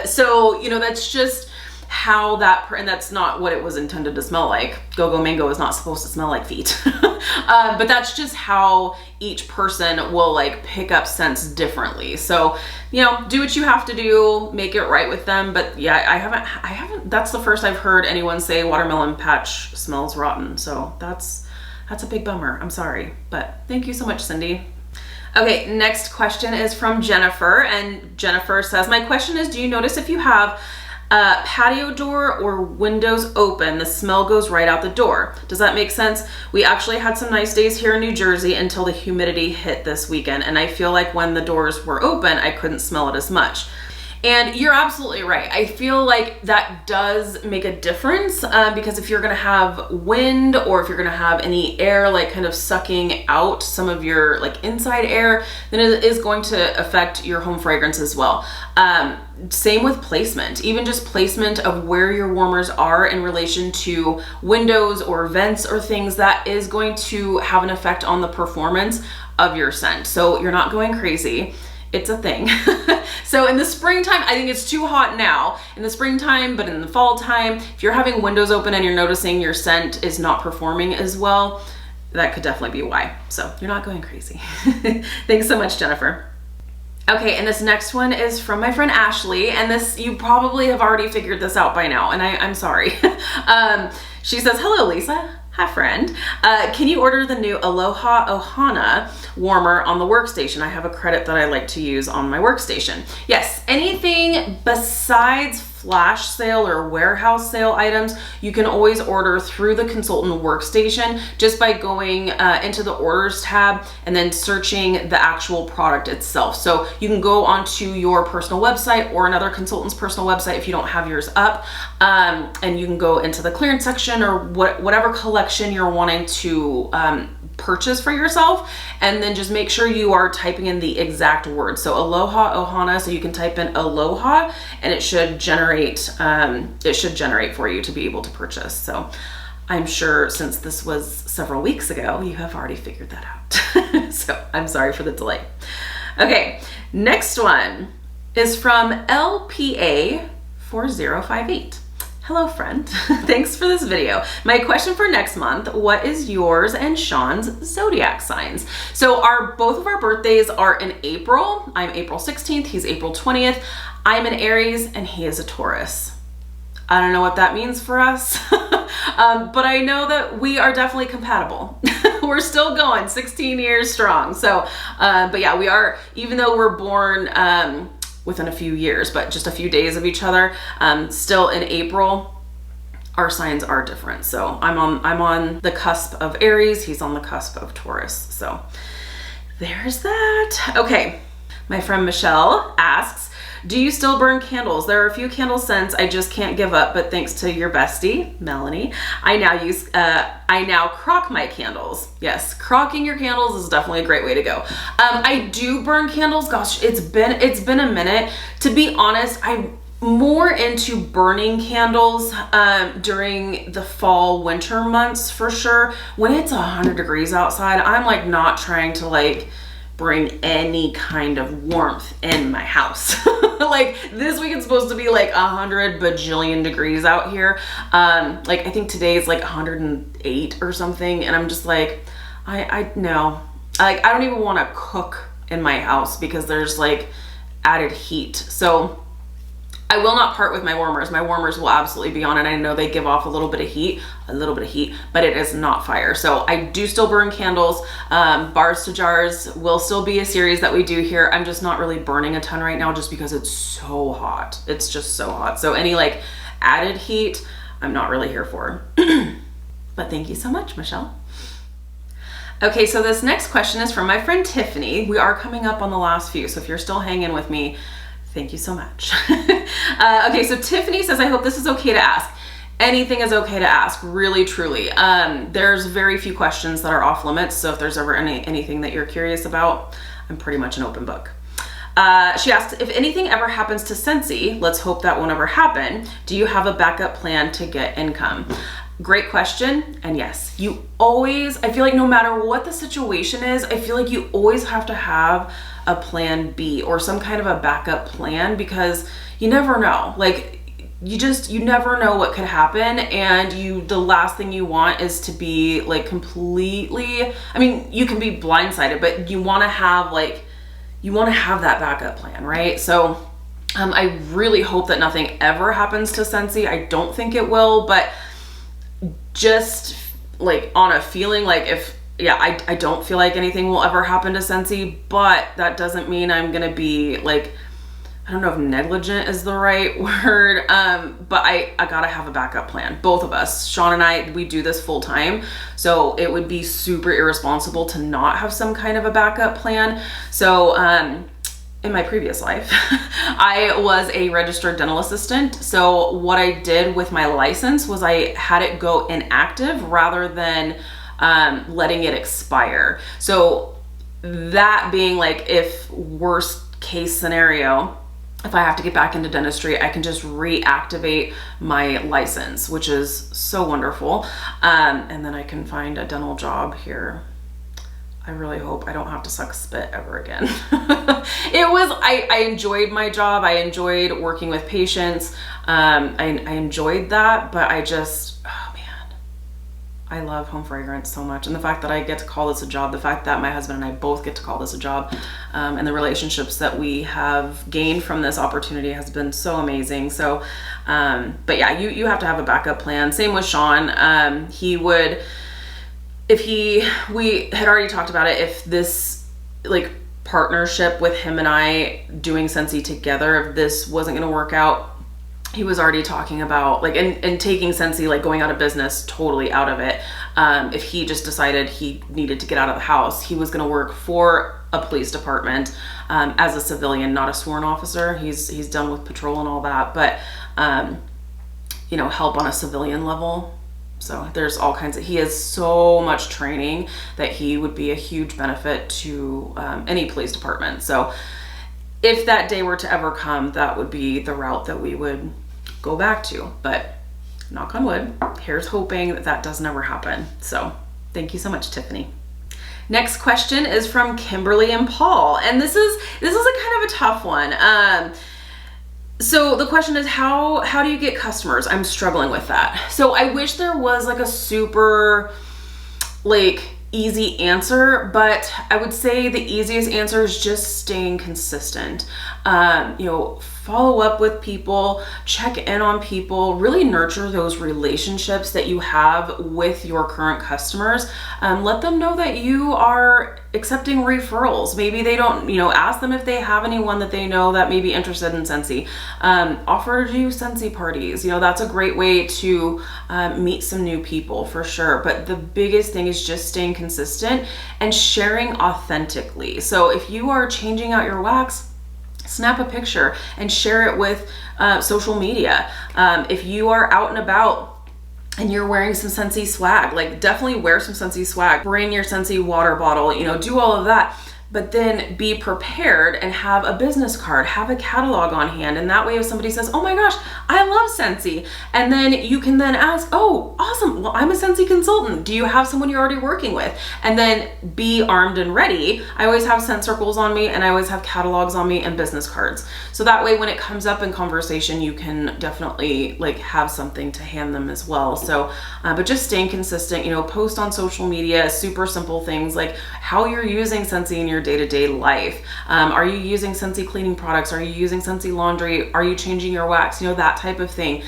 So, you know, that's just how and that's not what it was intended to smell like. Go-go mango is not supposed to smell like feet. But that's just how each person will like pick up scents differently. So, you know, do what you have to do, make it right with them. But yeah, I haven't, that's the first I've heard anyone say watermelon patch smells rotten. So that's a big bummer. I'm sorry, but thank you so much, Cindy. Okay, next question is from Jennifer, and Jennifer says, my question is, do you notice if you have Patio door or windows open, the smell goes right out the door. Does that make sense? We actually had some nice days here in New Jersey until the humidity hit this weekend, and I feel like when the doors were open, I couldn't smell it as much. And you're absolutely right. I feel like that does make a difference because if you're gonna have wind or if you're gonna have any air like kind of sucking out some of your like inside air, then it is going to affect your home fragrance as well. Same with placement, even just placement of where your warmers are in relation to windows or vents or things, that is going to have an effect on the performance of your scent. So you're not going crazy. It's a thing. So in the springtime, I think it's too hot now in the springtime, but in the fall time, if you're having windows open and you're noticing your scent is not performing as well, that could definitely be why. So you're not going crazy. Thanks so much, Jennifer. Okay, and this next one is from my friend Ashley, and this, you probably have already figured this out by now, and I'm sorry. She says, hello, Lisa. Hi, friend. Can you order the new Aloha Ohana warmer on the workstation? I have a credit that I like to use on my workstation. Yes, anything besides flash sale or warehouse sale items, you can always order through the consultant workstation just by going into the orders tab and then searching the actual product itself. So you can go onto your personal website or another consultant's personal website if you don't have yours up, and you can go into the clearance section or whatever collection you're wanting to purchase for yourself, and then just make sure you are typing in the exact word. So Aloha Ohana, so you can type in Aloha and it should generate for you to be able to purchase. So I'm sure since this was several weeks ago, you have already figured that out. So I'm sorry for the delay. Okay, next one is from LPA 4058. Hello, friend. Thanks for this video. My question for next month, what is yours and Sean's zodiac signs? So both of our birthdays are in April. I'm April 16th, he's April 20th. I'm an Aries and he is a Taurus. I don't know what that means for us, but I know that we are definitely compatible. We're still going 16 years strong. So, but yeah, we are, even though we're born within a few years, but just a few days of each other, still in April, our signs are different. So I'm on the cusp of Aries, he's on the cusp of Taurus. So there's that. Okay, my friend Michelle asks, do you still burn candles? There are a few candle scents I just can't give up, but thanks to your bestie, Melanie, I now crock my candles. Yes, crocking your candles is definitely a great way to go. I do burn candles. Gosh, it's been a minute. To be honest, I'm more into burning candles during the fall, winter months for sure. When it's 100 degrees outside, I'm like not trying to like bring any kind of warmth in my house. Like this week it's supposed to be like 100 bajillion degrees out here. Like I think today is like 108 or something, and I'm just like, I know, like I don't even want to cook in my house because there's like added heat. So I will not part with my warmers. My warmers will absolutely be on, and I know they give off a little bit of heat, but it is not fire. So I do still burn candles. Bars to Jars will still be a series that we do here. I'm just not really burning a ton right now just because it's so hot. It's just so hot. So any like added heat, I'm not really here for. But thank you so much, Michelle. Okay, so this next question is from my friend Tiffany. We are coming up on the last few, so if you're still hanging with me, thank you so much. Okay, so Tiffany says, I hope this is okay to ask. Anything is okay to ask, really, truly. There's very few questions that are off limits, so if there's ever anything that you're curious about, I'm pretty much an open book. She asked, if anything ever happens to Scentsy, let's hope that won't ever happen, do you have a backup plan to get income? Great question, and yes, you always, I feel like no matter what the situation is, I feel like you always have to have a plan B or some kind of a backup plan, because you never know. Like you never know what could happen, and the last thing you want is to be like completely, I mean, you can be blindsided, but you want to have that backup plan, right? So I really hope that nothing ever happens to Scentsy. I don't think it will, but just like on a feeling, like I don't feel like anything will ever happen to Scentsy, but that doesn't mean I'm gonna be like I don't know if negligent is the right word, but I gotta have a backup plan. Both of us, Sean and I, we do this full time. So it would be super irresponsible to not have some kind of a backup plan. So in my previous life, I was a registered dental assistant. So what I did with my license was I had it go inactive rather than letting it expire. So that being like, if worst case scenario, if I have to get back into dentistry, I can just reactivate my license, which is so wonderful. And then I can find a dental job here. I really hope I don't have to suck spit ever again. I enjoyed my job. I enjoyed working with patients. I enjoyed that, but I just, oh man, I love home fragrance so much. And the fact that I get to call this a job, the fact that my husband and I both get to call this a job, and the relationships that we have gained from this opportunity has been so amazing. So, but yeah, you have to have a backup plan. Same with Sean. He would, we had already talked about it, if this like partnership with him and I doing Scentsy together, if this wasn't going to work out, he was already talking about like, and taking Scentsy, like going out of business, totally out of it. If he just decided he needed to get out of the house, he was going to work for a police department as a civilian, not a sworn officer. He's done with patrol and all that, but you know, help on a civilian level. So there's all kinds of, he has so much training that he would be a huge benefit to any police department. So if that day were to ever come, that would be the route that we would go back to. But knock on wood, here's hoping that that doesn't ever happen. So thank you so much, Tiffany. Next question is from Kimberly and Paul. And this is a kind of a tough one. So the question is, how do you get customers? I'm struggling with that. So I wish there was like a super like easy answer, but I would say the easiest answer is just staying consistent. You know, follow up with people, check in on people, really nurture those relationships that you have with your current customers. Let them know that you are accepting referrals. Maybe they don't, you know, ask them if they have anyone that they know that may be interested in Scentsy. Offer to do Scentsy parties. You know, that's a great way to meet some new people for sure. But the biggest thing is just staying consistent and sharing authentically. So if you are changing out your wax, snap a picture and share it with social media. If you are out and about and you're wearing some Scentsy swag, like definitely wear some Scentsy swag, bring your Scentsy water bottle, you know, do all of that. But then be prepared and have a business card, have a catalog on hand. And that way if somebody says, oh my gosh, I love Scentsy. And then you can then ask, oh, awesome. Well, I'm a Scentsy consultant. Do you have someone you're already working with? And then be armed and ready. I always have scent circles on me and I always have catalogs on me and business cards. So that way when it comes up in conversation, you can definitely like have something to hand them as well. So, but just staying consistent, you know, post on social media, super simple things like how you're using Scentsy in your day-to-day life. Are you using Scentsy cleaning products? Are you using Scentsy laundry? Are you changing your wax? You know, that type of thing.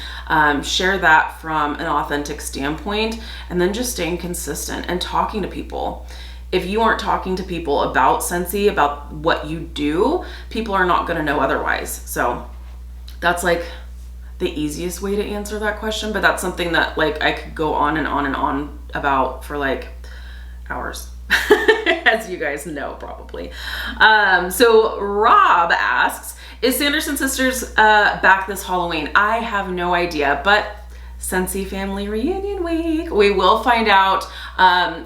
Share that from an authentic standpoint, and then just staying consistent and talking to people. If you aren't talking to people about Scentsy, about what you do, people are not going to know otherwise. So that's like the easiest way to answer that question, but that's something that like I could go on and on and on about for like hours. As you guys know, probably. So Rob asks, is Sanderson Sisters back this Halloween? I have no idea, but Scentsy Family Reunion Week, we will find out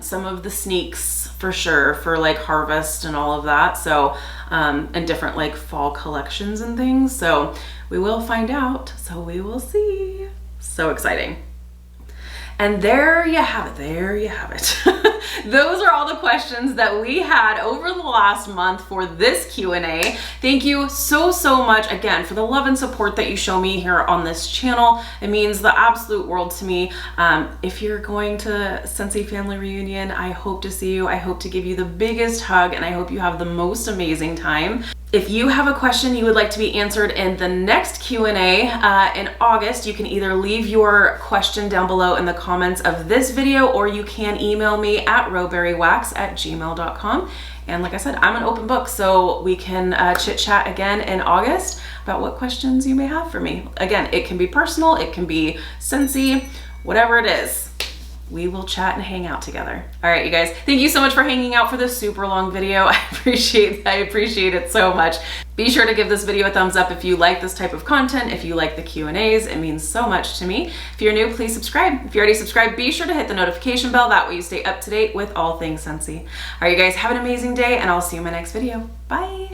some of the sneaks for sure for like Harvest and all of that. So, and different like fall collections and things. So we will find out. So we will see. So exciting. And there you have it. There you have it. Those are all the questions that we had over the last month for this Q&A. Thank you so much again for the love and support that you show me here on this channel. It means the absolute world to me. If you're going to Scentsy Family Reunion, I hope to see you. I hope to give you the biggest hug and I hope you have the most amazing time. If you have a question you would like to be answered in the next Q&A in August, you can either leave your question down below in the comments of this video, or you can email me at rowberrywax@gmail.com. And like I said, I'm an open book, so we can chit chat again in August about what questions you may have for me. Again, it can be personal, it can be Scentsy, whatever it is. We will chat and hang out together. All right, you guys, thank you so much for hanging out for this super long video. I appreciate it so much. Be sure to give this video a thumbs up if you like this type of content, if you like the Q&As, it means so much to me. If you're new, please subscribe. If you already subscribed, be sure to hit the notification bell. That way you stay up to date with all things Scentsy. All right, you guys, have an amazing day, and I'll see you in my next video. Bye.